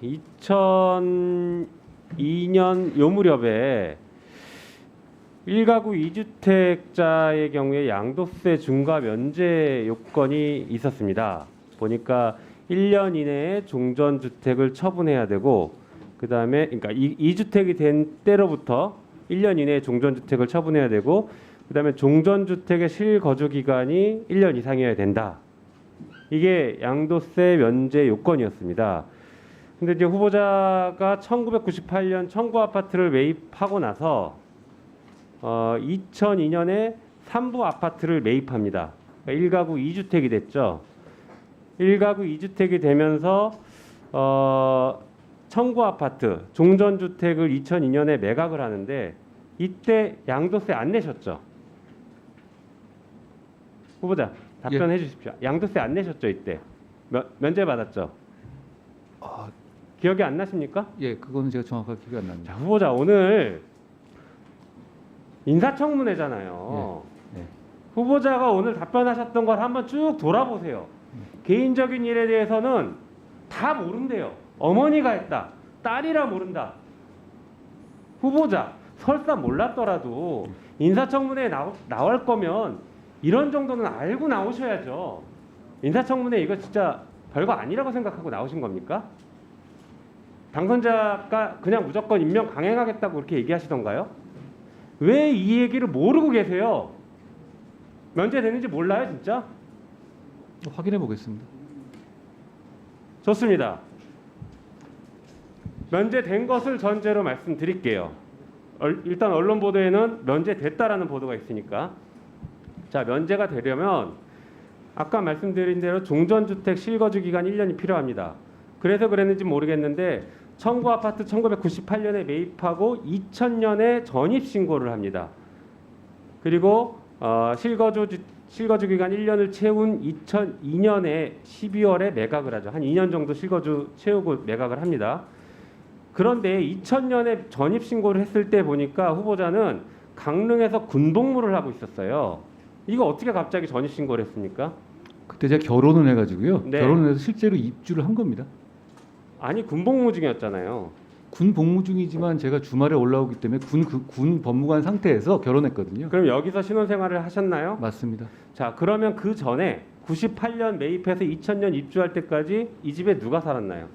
2002년 요 무렵에 1가구 2주택자의 경우에 양도세 중과 면제 요건이 있었습니다. 보니까 1년 이내에 종전주택을 처분해야 되고, 그 다음에 그러니까 2주택이 된 때로부터 1년 이내에 종전주택을 처분해야 되고, 그 다음에 종전주택의 실거주 기간이 1년 이상이어야 된다. 이게 양도세 면제 요건이었습니다. 근데 이제 후보자가 1998년 청구 아파트를 매입하고 나서 2002년에 3부 아파트를 매입합니다. 그러니까 1가구 2주택이 됐죠. 1가구 2주택이 되면서 청구 아파트, 종전주택을 2002년에 매각을 하는데 이때 양도세 안 내셨죠? 후보자 답변해 주십시오. 양도세 안 내셨죠 이때? 면제 받았죠? 기억이 안 나십니까? 예, 그거는 제가 정확하게 기억이 안 납니다. 자, 후보자 오늘 인사청문회잖아요. 예. 후보자가 오늘 답변하셨던 걸 한번 쭉 돌아보세요. 개인적인 일에 대해서는 다 모른대요. 어머니가 했다. 딸이라 모른다. 후보자 설사 몰랐더라도 인사청문회에 나올 거면 이런 정도는 알고 나오셔야죠. 인사청문회 이거 진짜 별거 아니라고 생각하고 나오신 겁니까? 당선자가 그냥 무조건 임명 강행하겠다고 그렇게 얘기하시던가요? 왜 이 얘기를 모르고 계세요? 면제되는지 몰라요, 진짜? 확인해 보겠습니다. 좋습니다. 면제된 것을 전제로 말씀드릴게요. 일단 언론 보도에는 면제됐다라는 보도가 있으니까. 자, 면제가 되려면 아까 말씀드린 대로 종전주택 실거주 기간 1년이 필요합니다. 그래서 그랬는지 모르겠는데 청구 아파트 1998년에 매입하고 2000년에 전입 신고를 합니다. 그리고 실거주 기간 1년을 채운 2002년에 12월에 매각을 하죠. 한 2년 정도 실거주 채우고 매각을 합니다. 그런데 2000년에 전입 신고를 했을 때 보니까 후보자는 강릉에서 군복무를 하고 있었어요. 이거 어떻게 갑자기 전입 신고를 했습니까? 그때 제가 결혼을 해가지고요. 네. 결혼을 해서 실제로 입주를 한 겁니다. 아니 군복무 중이었잖아요. 군 복무 중이지만 제가 주말에 올라오기 때문에 군 법무관 상태에서 결혼했거든요. 그럼 여기서 신혼생활을 하셨나요? 맞습니다. 자, 그러면 그 전에 98년 매입해서 2000년 입주할 때까지 이 집에 누가 살았나요?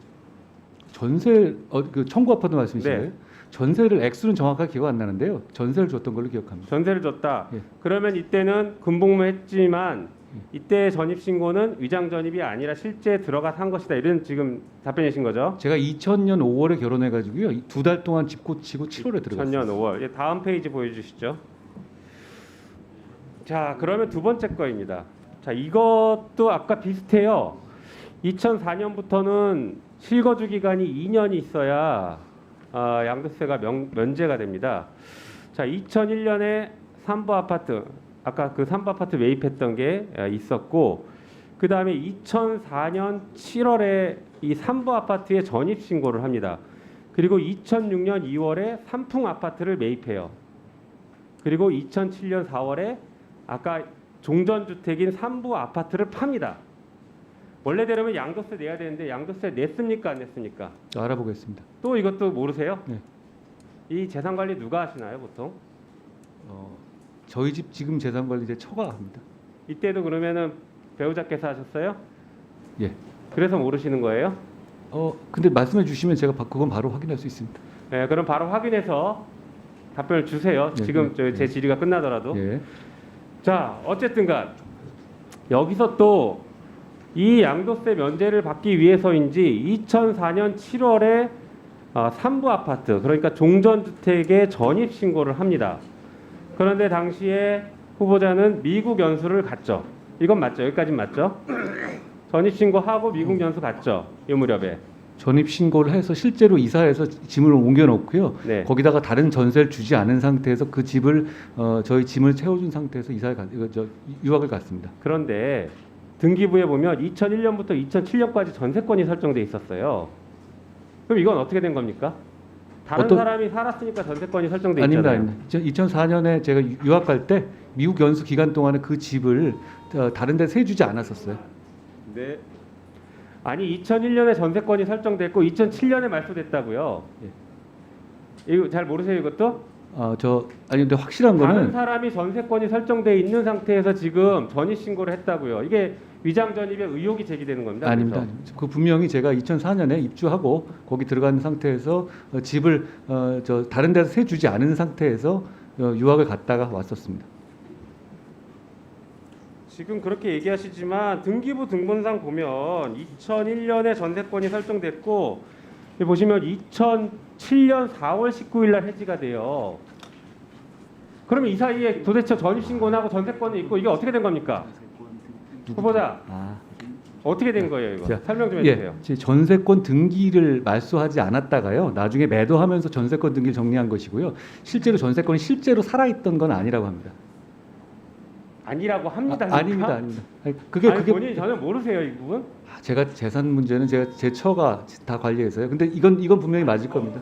전세 그 청구 아파트 말씀이신가요? 네. 전세를 액수는 정확하게 기억 안 나는데요. 전세를 줬던 걸로 기억합니다. 전세를 줬다. 예. 그러면 이때는 군복무했지만 이때 전입 신고는 위장 전입이 아니라 실제 들어가 산 것이다. 이런 지금 답변이신 거죠? 제가 2000년 5월에 결혼해가지고요. 2달 동안 집 고치고 7월에 들어갔어요. 2000년 5월. 예, 다음 페이지 보여주시죠. 자, 그러면 두 번째 거입니다. 자, 이것도 아까 비슷해요. 2004년부터는 실거주 기간이 2년이 있어야 양도세가 면제가 됩니다. 자, 2001년에 3부 아파트, 아까 그 3부 아파트 매입했던 게 있었고, 그 다음에 2004년 7월에 이 3부 아파트에 전입 신고를 합니다. 그리고 2006년 2월에 삼풍 아파트를 매입해요. 그리고 2007년 4월에 아까 종전주택인 3부 아파트를 팝니다. 원래대로면 양도세 내야 되는데 양도세 냈습니까 안 냈습니까? 알아보겠습니다. 또 이것도 모르세요? 네. 이 재산 관리 누가 하시나요 보통? 저희 집 지금 재산 관리 제 처가 합니다. 이때도 그러면은 배우자께서 하셨어요? 예. 그래서 모르시는 거예요? 근데 말씀해 주시면 제가 그건 바로 확인할 수 있습니다. 네, 그럼 바로 확인해서 답변을 주세요. 네, 지금 네, 제 질의가 끝나더라도. 예. 자, 어쨌든간 여기서 또 이 양도세 면제를 받기 위해서인지 2004년 7월에 3부 아파트, 그러니까 종전주택에 전입 신고를 합니다. 그런데 당시에 후보자는 미국 연수를 갔죠. 이건 맞죠? 여기까지 맞죠? 전입 신고하고 미국 연수 갔죠. 이 무렵에. 전입 신고를 해서 실제로 이사해서 짐을 옮겨 놓고요. 네. 거기다가 다른 전세를 주지 않은 상태에서 그 집을 저희 짐을 채워준 상태에서 유학을 갔습니다. 그런데 등기부에 보면 2001년부터 2007년까지 전세권이 설정돼 있었어요. 그럼 이건 어떻게 된 겁니까? 다른 사람이 살았으니까 전세권이 설정돼 있잖아요. 아닙니다. 2004년에 제가 유학 갈 때 미국 연수 기간 동안에 그 집을 다른 데 세 주지 않았었어요. 네. 아니 2001년에 전세권이 설정됐고 2007년에 말소됐다고요. 이거 잘 모르세요 이것도? 아니 근데 확실한 다른 거는 사람이 전세권이 설정돼 있는 상태에서 지금 전입 신고를 했다고요. 이게 위장 전입의 의혹이 제기되는 겁니다. 아닙니다. 그래서. 아닙니다. 그 분명히 제가 2004년에 입주하고 거기 들어간 상태에서 집을 다른 데서 세 주지 않은 상태에서 유학을 갔다가 왔었습니다. 지금 그렇게 얘기하시지만 등기부 등본상 보면 2001년에 전세권이 설정됐고 여기 보시면 2007년 4월 19일 날 해지가 돼요. 그러면 이 사이에 도대체 전입 신고하고 전세권이 있고 이게 어떻게 된 겁니까? 후보자 어떻게 된 거예요 이거? 자, 설명 좀 해주세요. 전세권 등기를 말소하지 않았다가요. 나중에 매도하면서 전세권 등기를 정리한 것이고요. 실제로 전세권이 실제로 살아있던 건 아니라고 합니다. 아니라고 합니다. 아닙니다, 아닙니다. 아니, 아니, 그게 본인이 전혀 모르세요 이 부분? 제가 재산 문제는 제 처가 다 관리해서요. 근데 이건 분명히 맞을 겁니다.